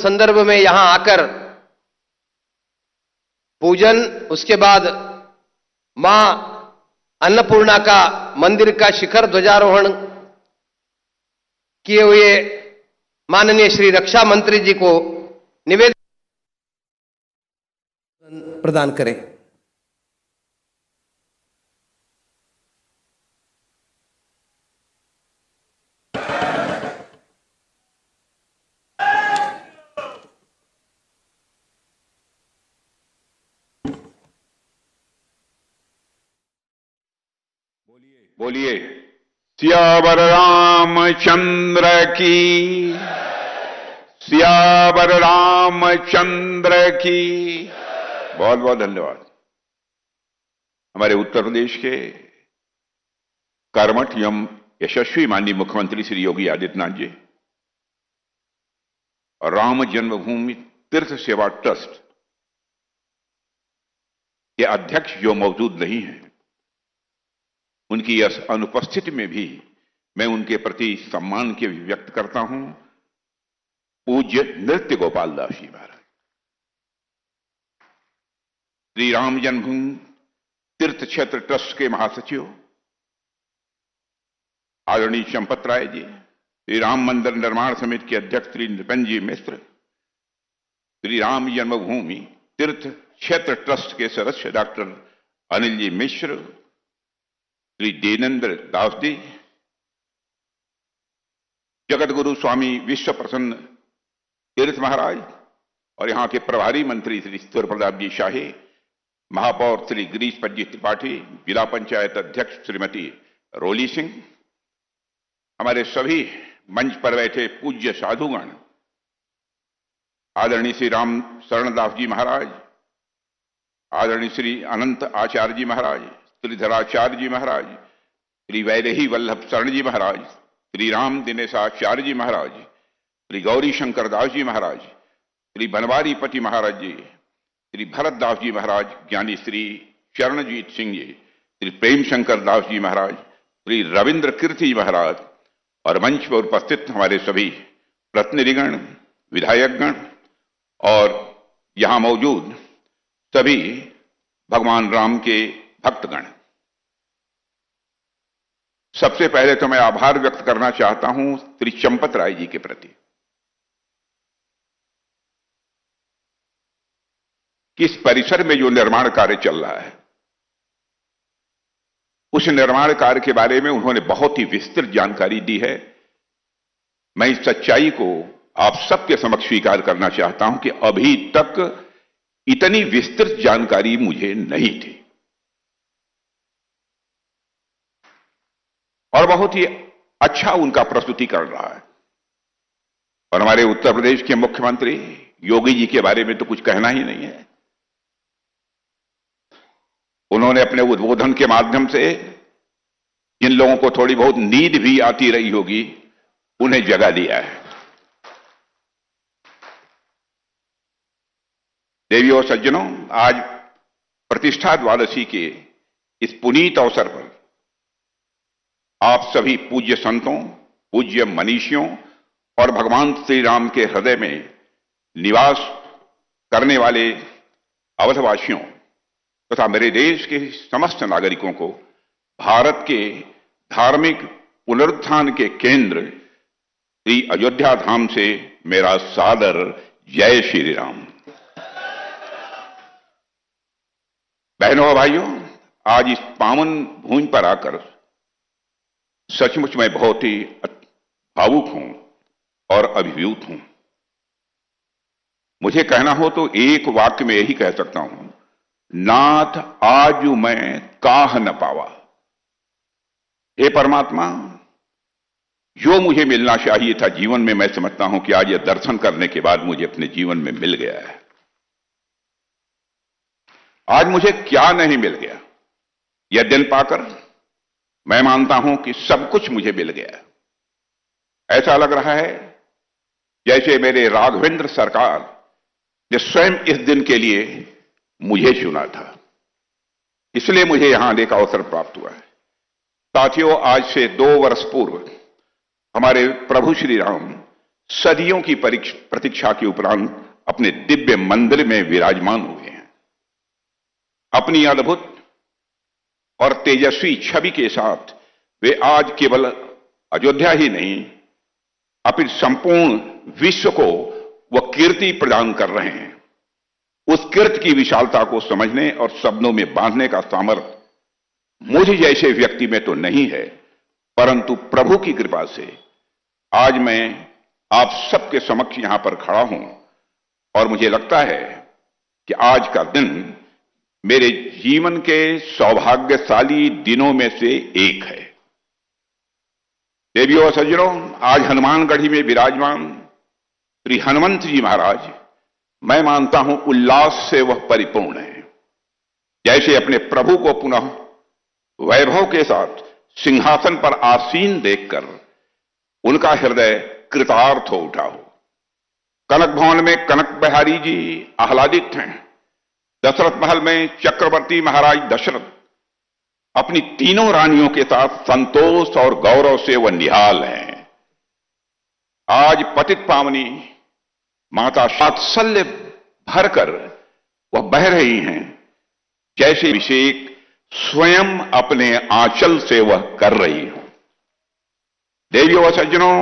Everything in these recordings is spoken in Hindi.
संदर्भ में यहां आकर पूजन, उसके बाद मां अन्नपूर्णा का मंदिर का शिखर ध्वजारोहण किए हुए माननीय श्री रक्षा मंत्री जी को निवेदन प्रदान करें। बोलिए सियावर रामचंद्र की, सियावर रामचंद्र की। बहुत बहुत धन्यवाद। हमारे उत्तर प्रदेश के कर्मठ एवं यशस्वी माननीय मुख्यमंत्री श्री योगी आदित्यनाथ जी और राम जन्मभूमि तीर्थ सेवा ट्रस्ट के अध्यक्ष जो मौजूद नहीं है, उनकी इस अनुपस्थिति में भी मैं उनके प्रति सम्मान के व्यक्त करता हूं। पूज्य नृत्य गोपाल दास जी महाराज, श्री राम जन्मभूमि तीर्थ क्षेत्र ट्रस्ट के महासचिव आदरणीय चंपत राय जी, श्री राम मंदिर निर्माण समिति के अध्यक्ष श्री निपन जी मिश्र, श्री राम जन्मभूमि तीर्थ क्षेत्र ट्रस्ट के सदस्य डॉक्टर अनिल जी मिश्र, श्री देवेंद्र दास जी, जगत गुरु स्वामी विश्व प्रसन्न तीर्थ महाराज और यहां के प्रभारी मंत्री श्री सूर्य प्रताप जी शाही, महापौर श्री गिरीश पद त्रिपाठी, जिला पंचायत अध्यक्ष श्रीमती रोली सिंह, हमारे सभी मंच पर बैठे पूज्य साधुगण, आदरणीय श्री राम शरणदास जी महाराज, आदरणीय श्री अनंत आचार्य जी महाराज, श्रीधराचार्य जी महाराज, श्री वैदेही वल्लभ शरण जी महाराज, श्री राम दिनेशाचार्य जी महाराज, श्री गौरी शंकर दास जी महाराज, श्री बनवारी पति महाराज जी, श्री भरत दास जी महाराज, ज्ञानी श्री चरणजीत सिंह जी, श्री प्रेम शंकर दास जी महाराज, श्री रविंद्र कीर्ति जी महाराज और मंच पर उपस्थित हमारे सभी प्रतिनिधिगण, विधायकगण और यहां मौजूद सभी भगवान राम के भक्तगण, सबसे पहले तो मैं आभार व्यक्त करना चाहता हूं श्री चंपत राय जी के प्रति कि इस परिसर में जो निर्माण कार्य चल रहा है, उस निर्माण कार्य के बारे में उन्होंने बहुत ही विस्तृत जानकारी दी है। मैं इस सच्चाई को आप सबके समक्ष स्वीकार करना चाहता हूं कि अभी तक इतनी विस्तृत जानकारी मुझे नहीं थी और बहुत ही अच्छा उनका प्रस्तुतिकरण रहा है। और हमारे उत्तर प्रदेश के मुख्यमंत्री योगी जी के बारे में तो कुछ कहना ही नहीं है। उन्होंने अपने उद्बोधन के माध्यम से जिन लोगों को थोड़ी बहुत नींद भी आती रही होगी, उन्हें जगा दिया है। देवियों और सज्जनों, आज प्रतिष्ठा द्वादशी के इस पुनीत अवसर पर आप सभी पूज्य संतों, पूज्य मनीषियों और भगवान श्री राम के हृदय में निवास करने वाले अवधवासियों तथा मेरे देश के समस्त नागरिकों को भारत के धार्मिक पुनरुत्थान के केंद्र श्री अयोध्या धाम से मेरा सादर जय श्री राम। बहनों और भाइयों, आज इस पावन भूमि पर आकर सचमुच मैं बहुत ही भावुक हूं और अभिभूत हूं। मुझे कहना हो तो एक वाक्य में यही कह सकता हूं, नाथ आज मैं काह न पावा। हे परमात्मा, जो मुझे मिलना चाहिए था जीवन में, मैं समझता हूं कि आज यह दर्शन करने के बाद मुझे अपने जीवन में मिल गया है। आज मुझे क्या नहीं मिल गया, यह दिन पाकर मैं मानता हूं कि सब कुछ मुझे मिल गया। ऐसा लग रहा है जैसे मेरे राघवेंद्र सरकार ने स्वयं इस दिन के लिए मुझे चुना था, इसलिए मुझे यहां आने का अवसर प्राप्त हुआ है। साथियों, आज से 2 वर्ष पूर्व हमारे प्रभु श्री राम सदियों की प्रतीक्षा के उपरांत अपने दिव्य मंदिर में विराजमान हुए हैं। अपनी अद्भुत और तेजस्वी छवि के साथ वे आज केवल अयोध्या ही नहीं अपितु संपूर्ण विश्व को वह कीर्ति प्रदान कर रहे हैं। उस कीर्ति की विशालता को समझने और शब्दों में बांधने का सामर्थ्य मुझ जैसे व्यक्ति में तो नहीं है, परंतु प्रभु की कृपा से आज मैं आप सबके समक्ष यहां पर खड़ा हूं और मुझे लगता है कि आज का दिन मेरे जीवन के सौभाग्यशाली दिनों में से एक है। देवियों और सज्जनों, आज हनुमानगढ़ी में विराजमान श्री हनुमंत जी महाराज, मैं मानता हूं उल्लास से वह परिपूर्ण है। जैसे अपने प्रभु को पुनः वैभव के साथ सिंहासन पर आसीन देखकर उनका हृदय कृतार्थ हो उठा हो। कनक भवन में कनक बिहारी जी आह्लादित हैं। दशरथ महल में चक्रवर्ती महाराज दशरथ अपनी तीनों रानियों के साथ संतोष और गौरव से वह निहाल हैं। आज पतित पावनी माता वात्सल्य भरकर वह बह रही हैं, जैसे अभिषेक स्वयं अपने आंचल से वह कर रही हो। देवियों और सज्जनों,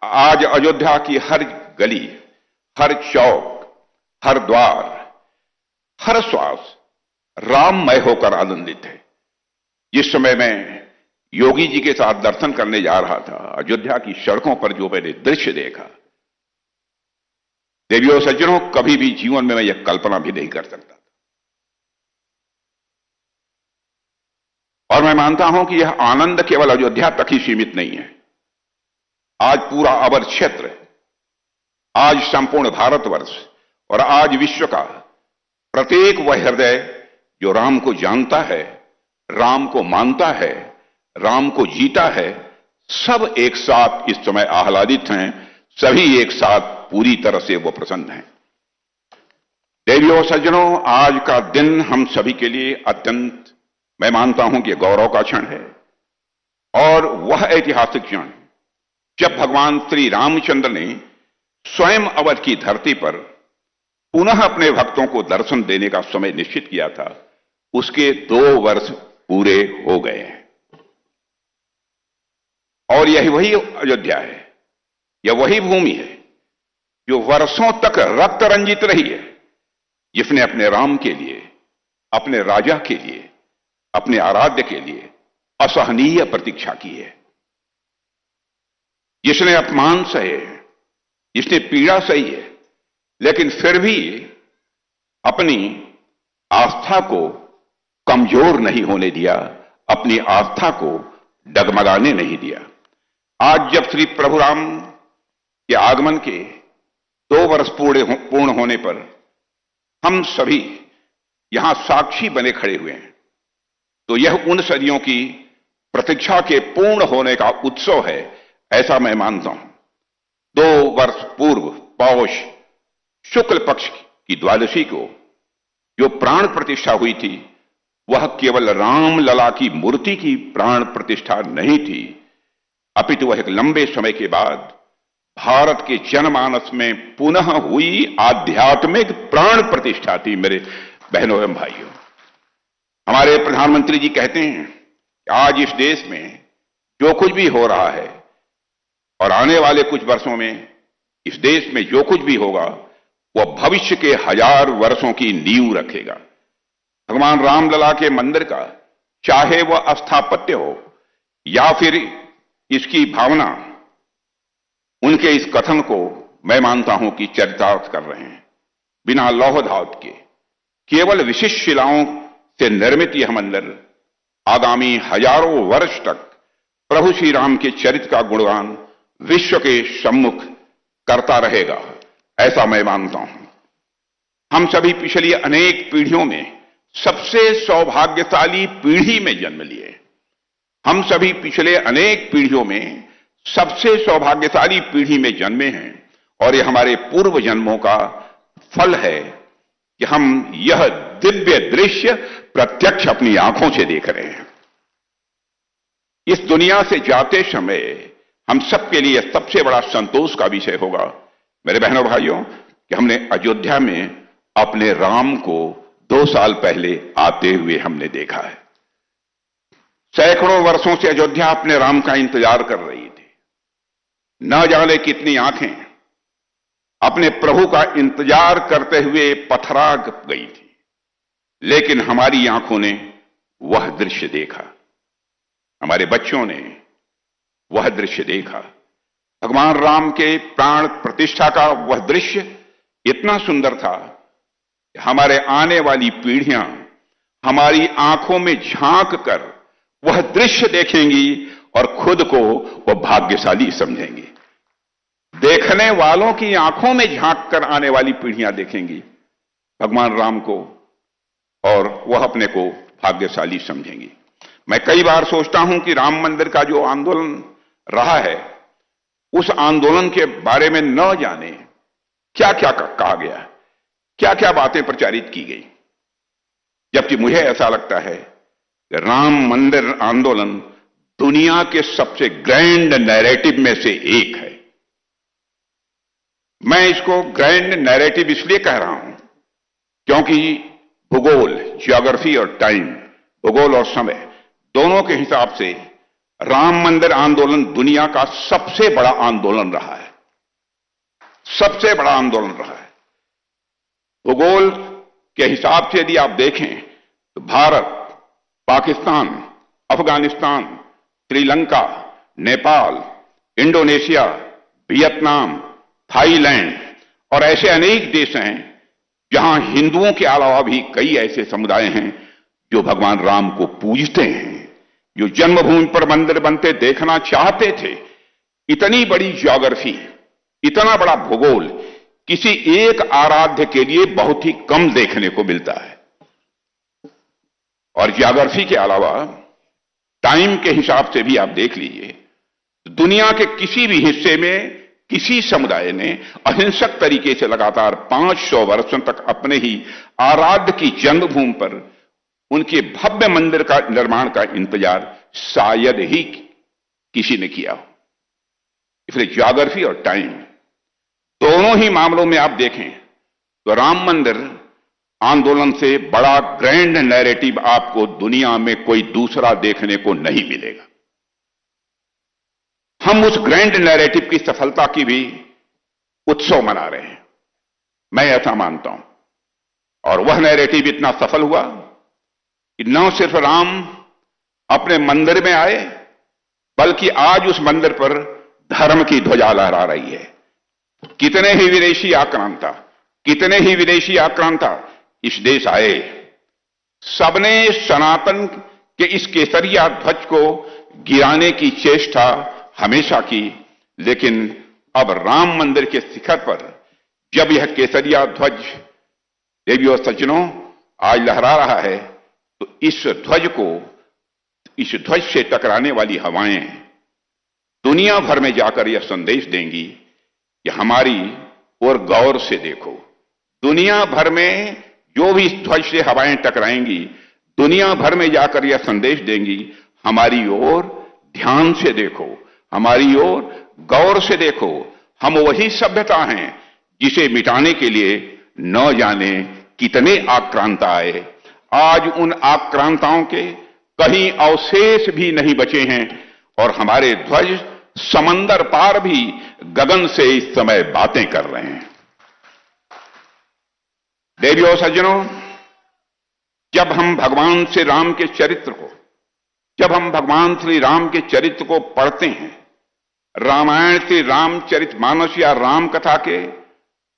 आज अयोध्या की हर गली, हर चौक, हर द्वार, हर श्वास राममय होकर आनंदित है। जिस समय मैं योगी जी के साथ दर्शन करने जा रहा था, अयोध्या की सड़कों पर जो मैंने दृश्य देखा, देवियों और सज्जनों, कभी भी जीवन में मैं यह कल्पना भी नहीं कर सकता था। और मैं मानता हूं कि यह आनंद केवल अयोध्या तक ही सीमित नहीं है। आज पूरा अवध क्षेत्र, आज संपूर्ण भारतवर्ष और आज विश्व का प्रत्येक वह हृदय जो राम को जानता है, राम को मानता है, राम को जीता है, सब एक साथ इस समय आह्लादित हैं। सभी एक साथ पूरी तरह से वो प्रसन्न हैं। देवियों और सज्जनों, आज का दिन हम सभी के लिए अत्यंत, मैं मानता हूं कि गौरव का क्षण है। और वह ऐतिहासिक क्षण जब भगवान श्री रामचंद्र ने स्वयं अवध की धरती पर पुनः अपने भक्तों को दर्शन देने का समय निश्चित किया था, उसके 2 वर्ष पूरे हो गए हैं। और यही वही अयोध्या है, यह वही भूमि है जो वर्षों तक रक्त रंजित रही है, जिसने अपने राम के लिए, अपने राजा के लिए, अपने आराध्य के लिए असहनीय प्रतीक्षा की है। जिसने अपमान सहे, जिसने पीड़ा सही है, लेकिन फिर भी अपनी आस्था को कमजोर नहीं होने दिया, अपनी आस्था को डगमगाने नहीं दिया। आज जब श्री प्रभु राम के आगमन के 2 वर्ष पूर्ण होने पर हम सभी यहां साक्षी बने खड़े हुए हैं, तो यह उन सदियों की प्रतीक्षा के पूर्ण होने का उत्सव है, ऐसा मैं मानता हूं। 2 वर्ष पूर्व पौष शुक्ल पक्ष की द्वादशी को जो प्राण प्रतिष्ठा हुई थी, वह केवल राम लला की मूर्ति की प्राण प्रतिष्ठा नहीं थी, अपितु वह एक लंबे समय के बाद भारत के जनमानस में पुनः हुई आध्यात्मिक प्राण प्रतिष्ठा थी। मेरे बहनों एवं भाइयों, हमारे प्रधानमंत्री जी कहते हैं कि आज इस देश में जो कुछ भी हो रहा है और आने वाले कुछ वर्षों में इस देश में जो कुछ भी होगा, वह भविष्य के 1000 वर्षों की नींव रखेगा। भगवान रामलला के मंदिर का चाहे वह स्थापत्य हो या फिर इसकी भावना, उनके इस कथन को मैं मानता हूं कि चरितार्थ कर रहे हैं। बिना लौह धातु के केवल विशिष्ट शिलाओं से निर्मित यह मंदिर आगामी हजारों वर्ष तक प्रभु श्री राम के चरित्र का गुणगान विश्व के सम्मुख करता रहेगा, ऐसा मैं मानता हूं। हम सभी पिछली अनेक पीढ़ियों में सबसे सौभाग्यशाली पीढ़ी में जन्म लिए। हम सभी पिछले अनेक पीढ़ियों में सबसे सौभाग्यशाली पीढ़ी में जन्मे हैं और यह हमारे पूर्व जन्मों का फल है कि हम यह दिव्य दृश्य प्रत्यक्ष अपनी आंखों से देख रहे हैं। इस दुनिया से जाते समय हम सबके लिए सबसे बड़ा संतोष का विषय होगा मेरे बहनों भाइयों कि हमने अयोध्या में अपने राम को 2 साल पहले आते हुए हमने देखा है। सैकड़ों वर्षों से अयोध्या अपने राम का इंतजार कर रही थी। न जाने कितनी आंखें अपने प्रभु का इंतजार करते हुए पथरा गई थी, लेकिन हमारी आंखों ने वह दृश्य देखा, हमारे बच्चों ने वह दृश्य देखा। भगवान राम के प्राण प्रतिष्ठा का वह दृश्य इतना सुंदर था कि हमारे आने वाली पीढ़ियां हमारी आंखों में झांक कर वह दृश्य देखेंगी और खुद को वह भाग्यशाली समझेंगी। देखने वालों की आंखों में झांक कर आने वाली पीढ़ियां देखेंगी भगवान राम को और वह अपने को भाग्यशाली समझेंगी। मैं कई बार सोचता हूं कि राम मंदिर का जो आंदोलन रहा है, उस आंदोलन के बारे में न जाने क्या क्या कहा गया, क्या क्या बातें प्रचारित की गई, जबकि मुझे ऐसा लगता है कि राम मंदिर आंदोलन दुनिया के सबसे ग्रैंड नैरेटिव में से एक है। मैं इसको ग्रैंड नैरेटिव इसलिए कह रहा हूं क्योंकि भूगोल, ज्योग्राफी और टाइम, भूगोल और समय दोनों के हिसाब से राम मंदिर आंदोलन दुनिया का सबसे बड़ा आंदोलन रहा है, सबसे बड़ा आंदोलन रहा है। भूगोल के हिसाब से यदि आप देखें तो Bharat, Pakistan, Afghanistan, Sri Lanka, Nepal, Indonesia, Vietnam, Thailand और ऐसे अनेक देश हैं जहां हिंदुओं के अलावा भी कई ऐसे समुदाय हैं जो भगवान राम को पूजते हैं, जो जन्मभूमि पर मंदिर बनते देखना चाहते थे। इतनी बड़ी ज्योग्राफी, इतना बड़ा भूगोल किसी एक आराध्य के लिए बहुत ही कम देखने को मिलता है। और ज्योग्राफी के अलावा टाइम के हिसाब से भी आप देख लीजिए, दुनिया के किसी भी हिस्से में किसी समुदाय ने अहिंसक तरीके से लगातार 500 वर्षों तक अपने ही आराध्य की जन्मभूमि पर उनके भव्य मंदिर का निर्माण का इंतजार शायद ही किसी ने किया हो। इसलिए ज्योग्राफी और टाइम दोनों ही मामलों में आप देखें तो राम मंदिर आंदोलन से बड़ा ग्रैंड नैरेटिव आपको दुनिया में कोई दूसरा देखने को नहीं मिलेगा। हम उस ग्रैंड नैरेटिव की सफलता की भी उत्सव मना रहे हैं, मैं ऐसा मानता हूं। और वह नैरेटिव इतना सफल हुआ कि न सिर्फ राम अपने मंदिर में आए, बल्कि आज उस मंदिर पर धर्म की ध्वजा लहरा रही है। कितने ही विदेशी आक्रांता इस देश आए, सबने सनातन के इस केसरिया ध्वज को गिराने की चेष्टा हमेशा की, लेकिन अब राम मंदिर के शिखर पर जब यह केसरिया ध्वज देवियों और सज्जनों आज लहरा रहा है, तो इस ध्वज से टकराने वाली हवाएं दुनिया भर में जाकर यह संदेश देंगी कि हमारी ओर गौर से देखो। दुनिया भर में जो भी इस ध्वज से हवाएं टकराएंगी, दुनिया भर में जाकर यह संदेश देंगी, हमारी ओर ध्यान से देखो, हमारी ओर गौर से देखो। हम वही सभ्यता हैं जिसे मिटाने के लिए न जाने कितने आक्रांता आए। आज उन आक्रांताओं के कहीं अवशेष भी नहीं बचे हैं और हमारे ध्वज समंदर पार भी गगन से इस समय बातें कर रहे हैं। देवियों सज्जनों, जब हम भगवान श्री राम के चरित्र को पढ़ते हैं, रामायण से रामचरितमानस या राम कथा के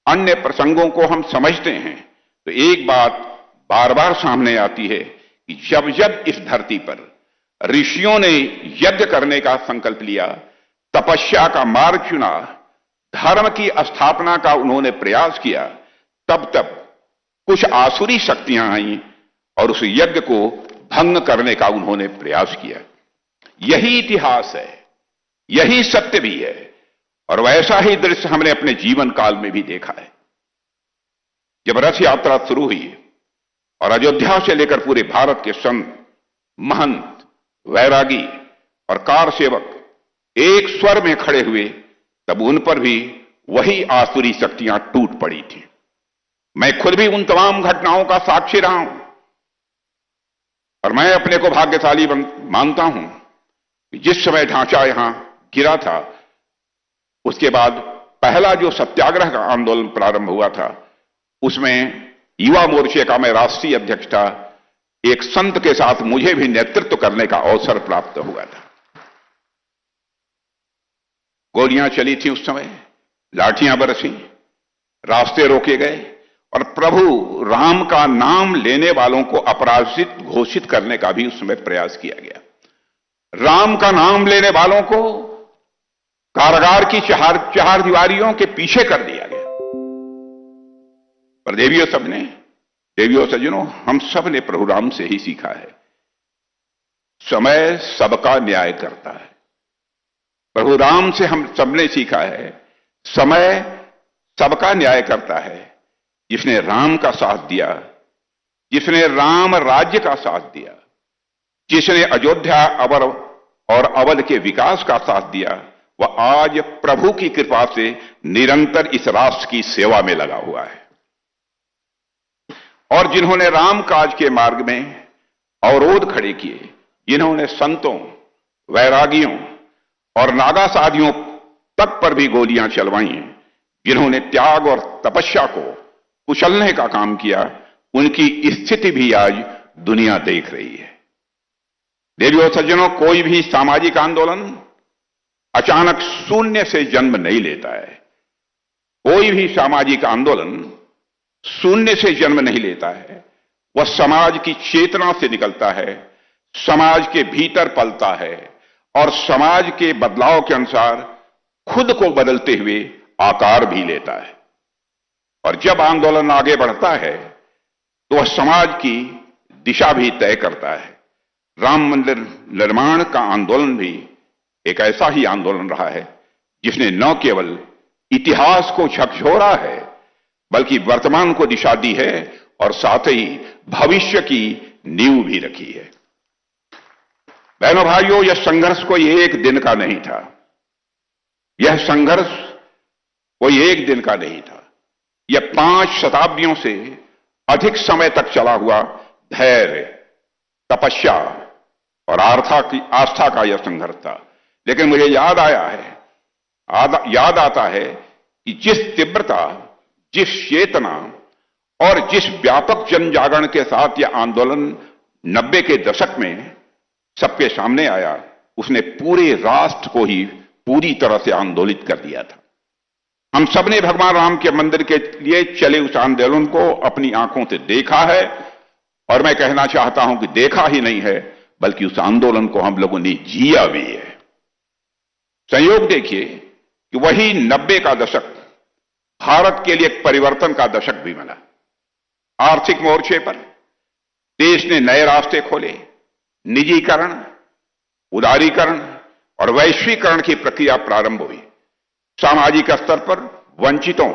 अन्य प्रसंगों को हम समझते हैं, तो एक बात बार बार सामने आती है कि जब जब इस धरती पर ऋषियों ने यज्ञ करने का संकल्प लिया, तपस्या का मार्ग चुना, धर्म की स्थापना का उन्होंने प्रयास किया, तब तब कुछ आसुरी शक्तियां आईं और उस यज्ञ को भंग करने का उन्होंने प्रयास किया। यही इतिहास है, यही सत्य भी है, और वैसा ही दृश्य हमने अपने जीवन काल में भी देखा है। जब रथ यात्रा शुरू हुई और अयोध्या से लेकर पूरे भारत के संत, महंत, वैरागी और कार सेवक एक स्वर में खड़े हुए तब उन पर भी वही आसुरी शक्तियां टूट पड़ी थी। मैं खुद भी उन तमाम घटनाओं का साक्षी रहा हूं और मैं अपने को भाग्यशाली मानता हूं कि जिस समय ढांचा यहां गिरा था, उसके बाद पहला जो सत्याग्रह का आंदोलन प्रारंभ हुआ था, उसमें युवा मोर्चे का मैं राष्ट्रीय अध्यक्ष था। एक संत के साथ मुझे भी नेतृत्व करने का अवसर प्राप्त हुआ था। गोलियां चली थी उस समय, लाठियां बरसी, रास्ते रोके गए और प्रभु राम का नाम लेने वालों को अपराजित घोषित करने का भी उस समय प्रयास किया गया। राम का नाम लेने वालों को कारागार की चार दीवारियों के पीछे कर दिया गया। पर देवियों सज्जनों, हम सब ने प्रभु राम से ही सीखा है, समय सबका न्याय करता है। प्रभु राम से हम सबने सीखा है, समय सबका न्याय करता है। जिसने राम का साथ दिया, जिसने राम राज्य का साथ दिया, जिसने अयोध्या और अवध के विकास का साथ दिया, वह आज प्रभु की कृपा से निरंतर इस राष्ट्र की सेवा में लगा हुआ है। और जिन्होंने राम काज के मार्ग में अवरोध खड़े किए, जिन्होंने संतों, वैरागियों और नागा साधियों तक पर भी गोलियां चलवाई, जिन्होंने त्याग और तपस्या को कुचलने का काम किया, उनकी स्थिति भी आज दुनिया देख रही है। देवियों सज्जनों, कोई भी सामाजिक आंदोलन अचानक शून्य से जन्म नहीं लेता है। कोई भी सामाजिक आंदोलन शून्य से जन्म नहीं लेता है। वह समाज की चेतना से निकलता है, समाज के भीतर पलता है और समाज के बदलाव के अनुसार खुद को बदलते हुए आकार भी लेता है। और जब आंदोलन आगे बढ़ता है तो वह समाज की दिशा भी तय करता है। राम मंदिर निर्माण का आंदोलन भी एक ऐसा ही आंदोलन रहा है जिसने न केवल इतिहास को झकझोरा है, बल्कि वर्तमान को दिशा दी है और साथ ही भविष्य की नींव भी रखी है। बहनों भाइयों, यह संघर्ष कोई एक दिन का नहीं था। यह संघर्ष कोई एक दिन का नहीं था। यह 5 शताब्दियों से अधिक समय तक चला हुआ धैर्य, तपस्या और आस्था का यह संघर्ष था। लेकिन मुझे याद आता है कि जिस तीव्रता, जिस चेतना और जिस व्यापक जन जागरण के साथ यह आंदोलन 90 के दशक में सबके सामने आया, उसने पूरे राष्ट्र को ही पूरी तरह से आंदोलित कर दिया था। हम सबने भगवान राम के मंदिर के लिए चले उस आंदोलन को अपनी आंखों से देखा है और मैं कहना चाहता हूं कि देखा ही नहीं है, बल्कि उस आंदोलन को हम लोगों ने जिया भी है। संयोग देखिए कि वही 90 का दशक भारत के लिए एक परिवर्तन का दशक भी बना। आर्थिक मोर्चे पर देश ने नए रास्ते खोले। निजीकरण, उदारीकरण और वैश्वीकरण की प्रक्रिया प्रारंभ हुई। सामाजिक स्तर पर वंचितों,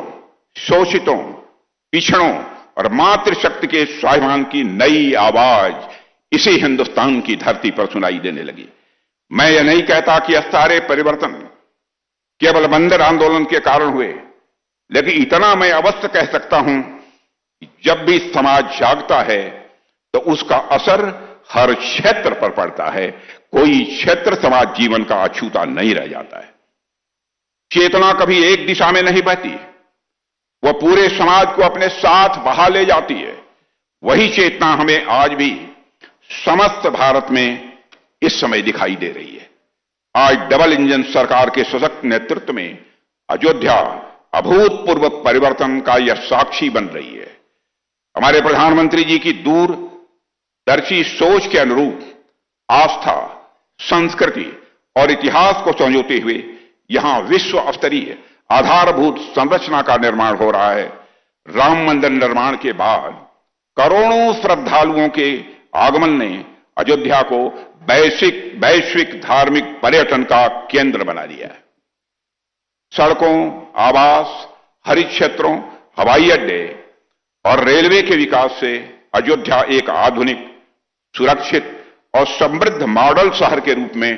शोषितों, पिछड़ों और मातृशक्ति के स्वाभिमान की नई आवाज इसी हिंदुस्तान की धरती पर सुनाई देने लगी। मैं यह नहीं कहता कि यह सारे परिवर्तन केवल मंदिर आंदोलन के कारण हुए, लेकिन इतना मैं अवश्य कह सकता हूं कि जब भी समाज जागता है तो उसका असर हर क्षेत्र पर पड़ता है। कोई क्षेत्र समाज जीवन का अछूता नहीं रह जाता है। चेतना कभी एक दिशा में नहीं बहती, वह पूरे समाज को अपने साथ बहा ले जाती है। वही चेतना हमें आज भी समस्त भारत में इस समय दिखाई दे रही है। आज डबल इंजन सरकार के सशक्त नेतृत्व में अयोध्या अभूतपूर्व परिवर्तन का यह साक्षी बन रही है। हमारे प्रधानमंत्री जी की दूरदर्शी सोच के अनुरूप आस्था, संस्कृति और इतिहास को संजोते हुए यहां विश्व स्तरीय आधारभूत संरचना का निर्माण हो रहा है। राम मंदिर निर्माण के बाद करोड़ों श्रद्धालुओं के आगमन ने अयोध्या को वैश्विक धार्मिक पर्यटन का केंद्र बना दिया है। सड़कों, आवास, हरित क्षेत्रों, हवाई अड्डे और रेलवे के विकास से अयोध्या एक आधुनिक, सुरक्षित और समृद्ध मॉडल शहर के रूप में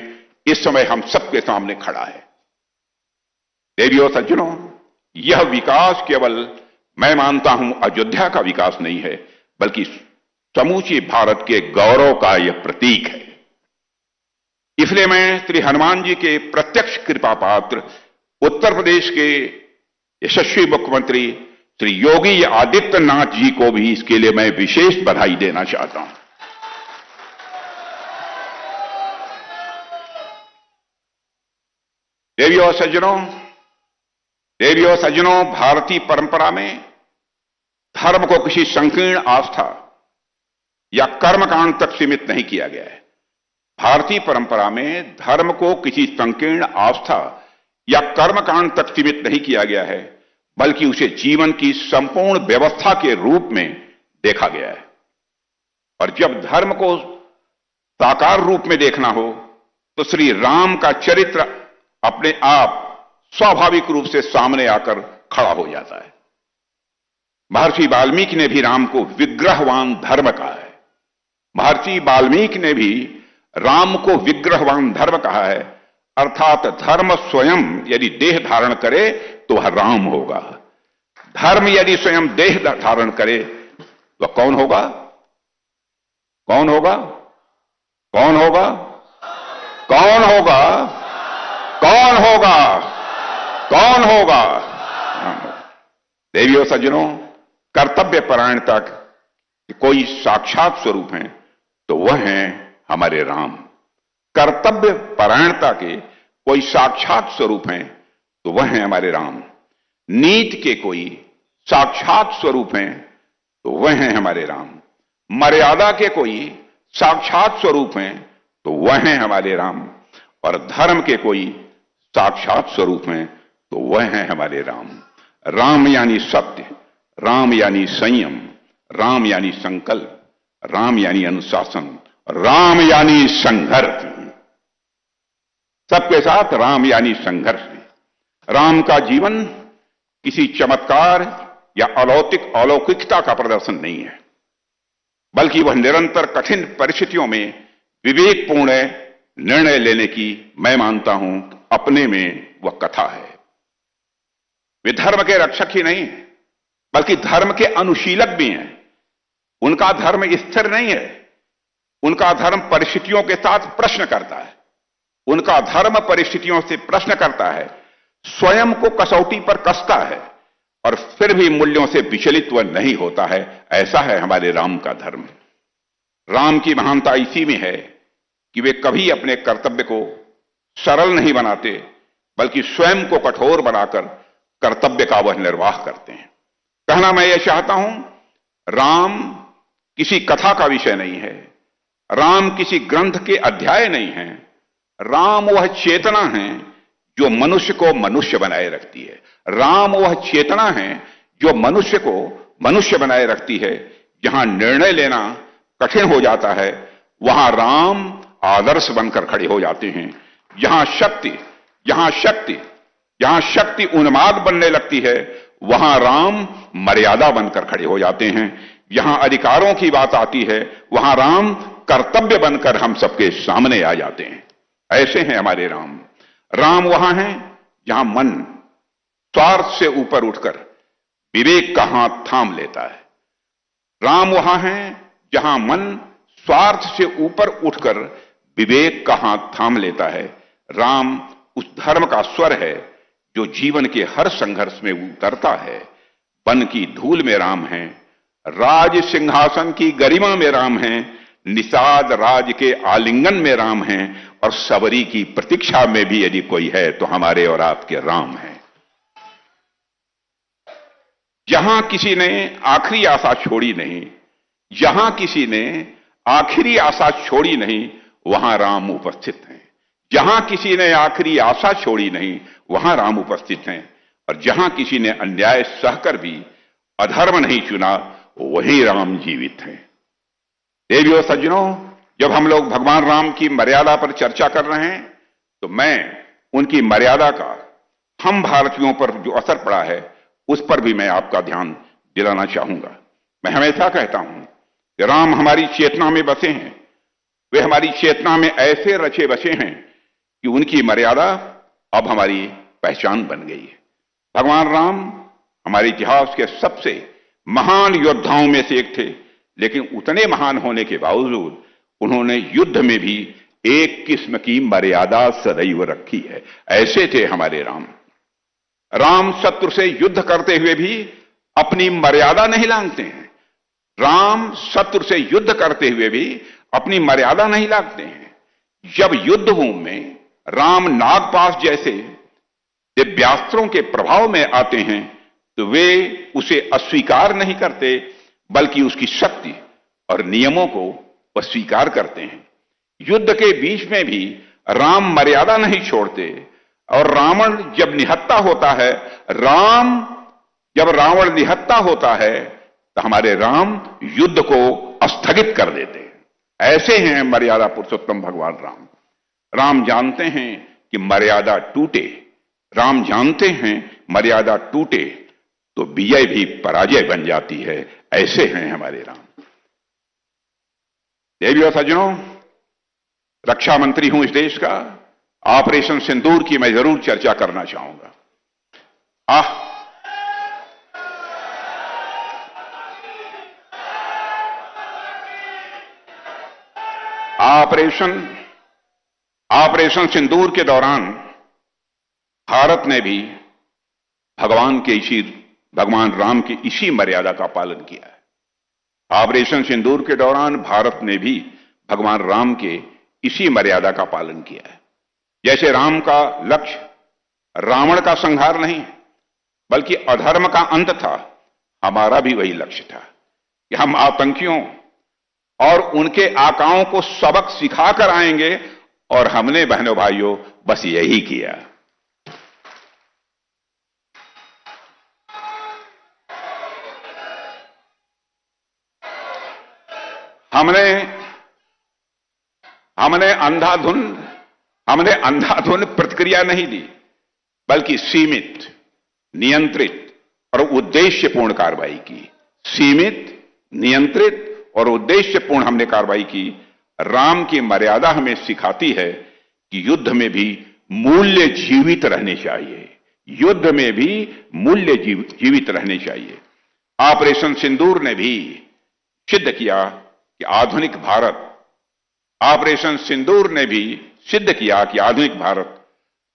इस समय हम सबके सामने खड़ा है। देवियों सज्जनों, यह विकास केवल मैं मानता हूं अयोध्या का विकास नहीं है, बल्कि समूचे भारत के गौरव का यह प्रतीक है। इसलिए मैं श्री हनुमान जी के प्रत्यक्ष कृपा पात्र उत्तर प्रदेश के यशस्वी मुख्यमंत्री श्री योगी आदित्यनाथ जी को भी इसके लिए मैं विशेष बधाई देना चाहता हूं। देवियों सज्जनों, भारतीय परंपरा में धर्म को किसी संकीर्ण आस्था या कर्मकांड तक सीमित नहीं किया गया है। भारतीय परंपरा में धर्म को किसी संकीर्ण आस्था या कर्मकांड तक सीमित नहीं किया गया है, बल्कि उसे जीवन की संपूर्ण व्यवस्था के रूप में देखा गया है। और जब धर्म को साकार रूप में देखना हो तो श्री राम का चरित्र अपने आप स्वाभाविक रूप से सामने आकर खड़ा हो जाता है। महर्षि वाल्मीकि ने भी राम को विग्रहवान धर्म कहा है। महर्षि वाल्मीकि ने भी राम को विग्रहवान धर्म कहा है, अर्थात धर्म स्वयं यदि देह धारण करे तो वह राम होगा। धर्म यदि स्वयं देह धारण करे तो कौन होगा? कौन होगा? कौन होगा? कौन होगा? कौन होगा? कौन होगा? देवियों सज्जनों, कर्तव्य परायणता के कोई साक्षात स्वरूप हैं तो वह हैं हमारे राम। कर्तव्य परायणता के कोई साक्षात स्वरूप हैं तो वह हैं हमारे राम। नीति के कोई साक्षात स्वरूप हैं तो वह हैं हमारे राम। मर्यादा के कोई साक्षात स्वरूप हैं तो वह हैं हमारे राम। और धर्म के कोई साक्षात स्वरूप हैं तो वह हैं हमारे राम। राम यानी सत्य, राम यानी संयम, राम यानी संकल्प, राम यानी अनुशासन, राम यानी संघर्ष। सबके साथ राम यानी संघर्ष। राम का जीवन किसी चमत्कार या अलौकिकता का प्रदर्शन नहीं है, बल्कि वह निरंतर कठिन परिस्थितियों में विवेकपूर्ण निर्णय लेने की, मैं मानता हूं, अपने में वह कथा है। वे धर्म के रक्षक ही नहीं है, बल्कि धर्म के अनुशीलक भी हैं। उनका धर्म स्थिर नहीं है, उनका धर्म परिस्थितियों के साथ प्रश्न करता है। उनका धर्म परिस्थितियों से प्रश्न करता है, स्वयं को कसौटी पर कसता है और फिर भी मूल्यों से विचलित वह नहीं होता है। ऐसा है हमारे राम का धर्म। राम की महानता इसी में है कि वे कभी अपने कर्तव्य को सरल नहीं बनाते, बल्कि स्वयं को कठोर बनाकर कर्तव्य का वह निर्वाह करते हैं। कहना मैं यह चाहता हूं, राम किसी कथा का विषय नहीं है, राम किसी ग्रंथ के अध्याय नहीं है। राम वह चेतना है जो मनुष्य को मनुष्य बनाए रखती है। राम वह चेतना है जो मनुष्य को मनुष्य बनाए रखती है। जहां निर्णय लेना कठिन हो जाता है, वहां राम आदर्श बनकर खड़े हो जाते हैं। जहां शक्ति उन्माद बनने लगती है, वहां राम मर्यादा बनकर खड़े हो जाते हैं। जहां अधिकारों की बात आती है, वहां राम कर्तव्य बनकर हम सबके सामने आ जाते हैं। ऐसे हैं हमारे राम। राम वहां है जहां मन स्वार्थ से ऊपर उठकर विवेक का हाथ थाम लेता है। राम वहां है जहां मन स्वार्थ से ऊपर उठकर विवेक का हाथ थाम लेता है। राम उस धर्म का स्वर है जो जीवन के हर संघर्ष में उतरता है। वन की धूल में राम है, राज सिंहासन की गरिमा में राम है, निषाद राज के आलिंगन में राम है, और सबरी की प्रतीक्षा में भी यदि कोई है तो हमारे और आपके राम है। जहां किसी ने आखिरी आशा छोड़ी नहीं, जहां किसी ने आखिरी आशा छोड़ी नहीं, वहां राम उपस्थित हैं। जहां किसी ने आखिरी आशा छोड़ी नहीं, वहां राम उपस्थित हैं। और जहां किसी ने अन्याय सहकर भी अधर्म नहीं चुना, वहीं राम जीवित हैं। देवियों सज्जनों, जब हम लोग भगवान राम की मर्यादा पर चर्चा कर रहे हैं, तो मैं उनकी मर्यादा का हम भारतीयों पर जो असर पड़ा है, उस पर भी मैं आपका ध्यान दिलाना चाहूंगा। मैं हमेशा कहता हूं कि राम हमारी चेतना में बसे हैं। वे हमारी चेतना में ऐसे रचे बसे हैं कि उनकी मर्यादा अब हमारी पहचान बन गई है। भगवान राम हमारे इतिहास के सबसे महान योद्धाओं में से एक थे, लेकिन उतने महान होने के बावजूद उन्होंने युद्ध में भी एक किस्म की मर्यादा सदैव रखी है। ऐसे थे हमारे राम। राम शत्रु से युद्ध करते हुए भी अपनी मर्यादा नहीं लांघते हैं। राम शत्रु से युद्ध करते हुए भी अपनी मर्यादा नहीं लांघते हैं। जब युद्ध भूमि में राम नागपाश जैसे दिव्यास्त्रों के प्रभाव में आते हैं तो वे उसे अस्वीकार नहीं करते, बल्कि उसकी शक्ति और नियमों को वह स्वीकार करते हैं। युद्ध के बीच में भी राम मर्यादा नहीं छोड़ते, और रावण जब निहत्था होता है, जब रावण निहत्था होता है तो हमारे राम युद्ध को स्थगित कर देते हैं। ऐसे हैं मर्यादा पुरुषोत्तम भगवान राम। राम जानते हैं कि मर्यादा टूटे, राम जानते हैं मर्यादा टूटे तो विजय भी पराजय बन जाती है। ऐसे हैं हमारे राम। देवी और सज्जनों, रक्षा मंत्री हूं इस देश का। ऑपरेशन सिंदूर की मैं जरूर चर्चा करना चाहूंगा। ऑपरेशन सिंदूर के दौरान भारत ने भी भगवान राम की इसी मर्यादा का पालन किया है। ऑपरेशन सिंदूर के दौरान भारत ने भी भगवान राम के इसी मर्यादा का पालन किया है। जैसे राम का लक्ष्य रावण का संहार नहीं बल्कि अधर्म का अंत था, हमारा भी वही लक्ष्य था कि हम आतंकियों और उनके आकाओं को सबक सिखाकर आएंगे, और हमने बहनों भाइयों बस यही किया। हमने अंधाधुन प्रतिक्रिया नहीं दी, बल्कि सीमित, नियंत्रित और उद्देश्यपूर्ण कार्रवाई की। सीमित, नियंत्रित और उद्देश्यपूर्ण हमने कार्रवाई की। राम की मर्यादा हमें सिखाती है कि युद्ध में भी मूल्य जीवित रहने चाहिए। युद्ध में भी मूल्य जीवित रहने चाहिए। ऑपरेशन सिंदूर ने भी सिद्ध किया कि आधुनिक भारत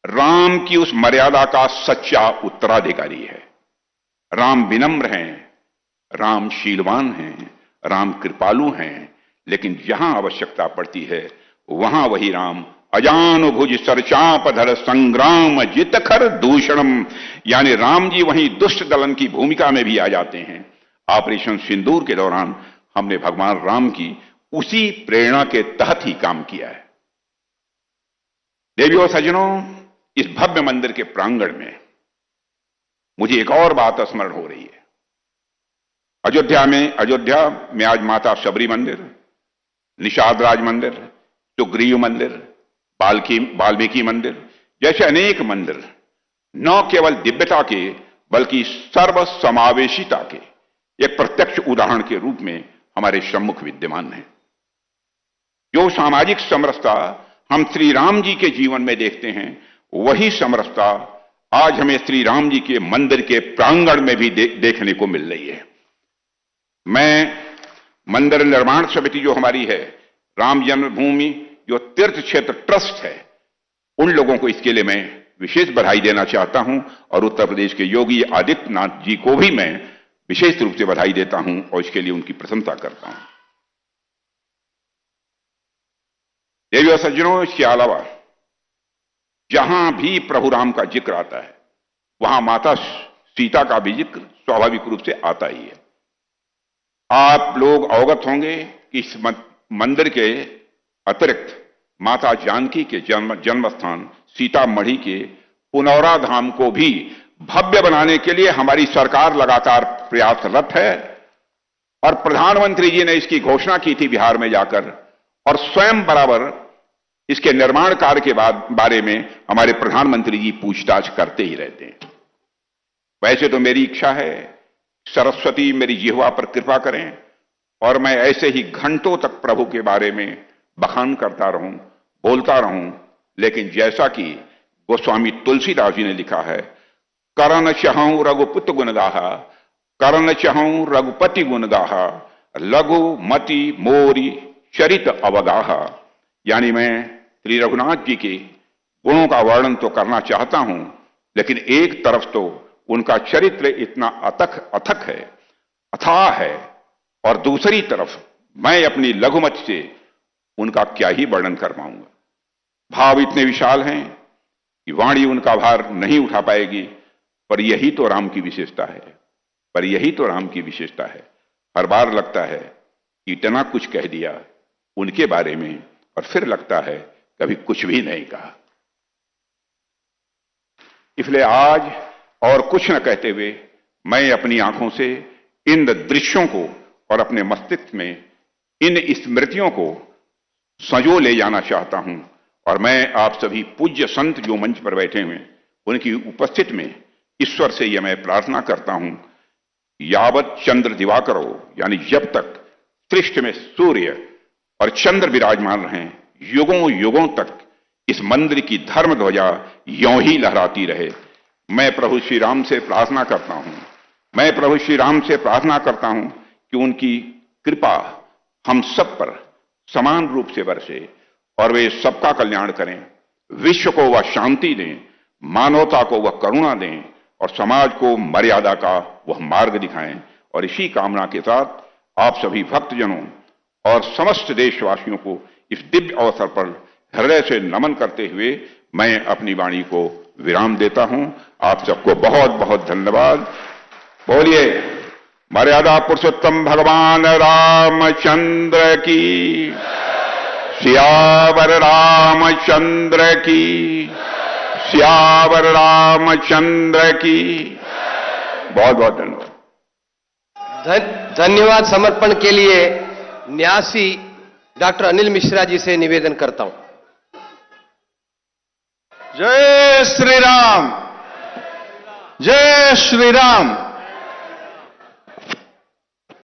राम की उस मर्यादा का सच्चा उत्तराधिकारी है। राम विनम्र हैं, राम शीलवान हैं, राम कृपालु हैं, लेकिन जहां आवश्यकता पड़ती है वहां वही राम अजानुभुज सरचापधर संग्राम जितखर दूषणम, यानी राम जी वहीं दुष्ट दलन की भूमिका में भी आ जाते हैं। ऑपरेशन सिंदूर के दौरान हमने भगवान राम की उसी प्रेरणा के तहत ही काम किया है। देवियों सज्जनों, इस भव्य मंदिर के प्रांगण में मुझे एक और बात स्मरण हो रही है। अयोध्या में आज माता शबरी मंदिर, निषाद राज मंदिर, सुग्रीव मंदिर, वाल्मीकि मंदिर जैसे अनेक मंदिर न केवल दिव्यता के बल्कि सर्व समावेशिता के एक प्रत्यक्ष उदाहरण के रूप में हमारे सम्मुख विद्यमान है। जो सामाजिक समरसता हम श्री राम जी के जीवन में देखते हैं, वही समरसता आज हमें श्री राम जी के मंदिर के प्रांगण में भी देखने को मिल रही है। मैं मंदिर निर्माण समिति जो हमारी है, राम जन्मभूमि जो तीर्थ क्षेत्र ट्रस्ट है, उन लोगों को इसके लिए मैं विशेष बधाई देना चाहता हूं, और उत्तर प्रदेश के योगी आदित्यनाथ जी को भी मैं विशेष रूप से बधाई देता हूं और इसके लिए उनकी प्रशंसा करता हूं। देवी और सज्जनों, इसके अलावा जहां भी प्रभु राम का जिक्र आता है वहां माता सीता का भी जिक्र स्वाभाविक रूप से आता ही है। आप लोग अवगत होंगे कि इस मंदिर के अतिरिक्त माता जानकी के जन्म स्थान सीतामढ़ी के पुनौरा धाम को भी भव्य बनाने के लिए हमारी सरकार लगातार प्रयासरत है, और प्रधानमंत्री जी ने इसकी घोषणा की थी बिहार में जाकर, और स्वयं बराबर इसके निर्माण कार्य के बारे में हमारे प्रधानमंत्री जी पूछताछ करते ही रहते हैं। वैसे तो मेरी इच्छा है सरस्वती मेरी जिह्वा पर कृपा करें और मैं ऐसे ही घंटों तक प्रभु के बारे में बखान करता रहूं, बोलता रहूं, लेकिन जैसा कि गोस्वामी तुलसीदास जी ने लिखा है, करण चहूं रघुपुत गुण गाहा, करण चहूं रघुपति गुण गाहा, लघु मति मोरी चरित अवगाहा। यानी मैं श्री रघुनाथ जी के गुणों का वर्णन तो करना चाहता हूं, लेकिन एक तरफ तो उनका चरित्र इतना अथक है, अथाह है, और दूसरी तरफ मैं अपनी लघुमति से उनका क्या ही वर्णन कर पाऊंगा। भाव इतने विशाल हैं कि वाणी उनका भार नहीं उठा पाएगी, पर यही तो राम की विशेषता है, पर यही तो राम की विशेषता है। हर बार लगता है कि इतना कुछ कह दिया उनके बारे में, और फिर लगता है कभी कुछ भी नहीं कहा। इसलिए आज और कुछ न कहते हुए मैं अपनी आंखों से इन दृश्यों को और अपने मस्तिष्क में इन स्मृतियों को संजो ले जाना चाहता हूं। और मैं आप सभी पूज्य संत जो मंच पर बैठे हुए उनकी उपस्थिति में ईश्वर से यह मैं प्रार्थना करता हूं, यावत चंद्र दिवाकर हो, यानी जब तक सृष्टि में सूर्य और चंद्र विराजमान रहें, युगों युगों तक इस मंदिर की धर्म ध्वजा यों ही लहराती रहे। मैं प्रभु श्री राम से प्रार्थना करता हूं, मैं प्रभु श्री राम से प्रार्थना करता हूं कि उनकी कृपा हम सब पर समान रूप से बरसे और वे सबका कल्याण करें, विश्व को वह शांति दें, मानवता को वह करुणा दें और समाज को मर्यादा का वह मार्ग दिखाएं। और इसी कामना के साथ आप सभी भक्तजनों और समस्त देशवासियों को इस दिव्य अवसर पर हृदय से नमन करते हुए मैं अपनी वाणी को विराम देता हूं। आप सबको बहुत बहुत धन्यवाद। बोलिए मर्यादा पुरुषोत्तम भगवान रामचंद्र की, सियावर रामचंद्र की, सियावर रामचंद्र की। बहुत बहुत धन्यवाद। धन्यवाद समर्पण के लिए न्यासी डॉक्टर अनिल मिश्रा जी से निवेदन करता हूं। जय श्री राम, जय श्री राम।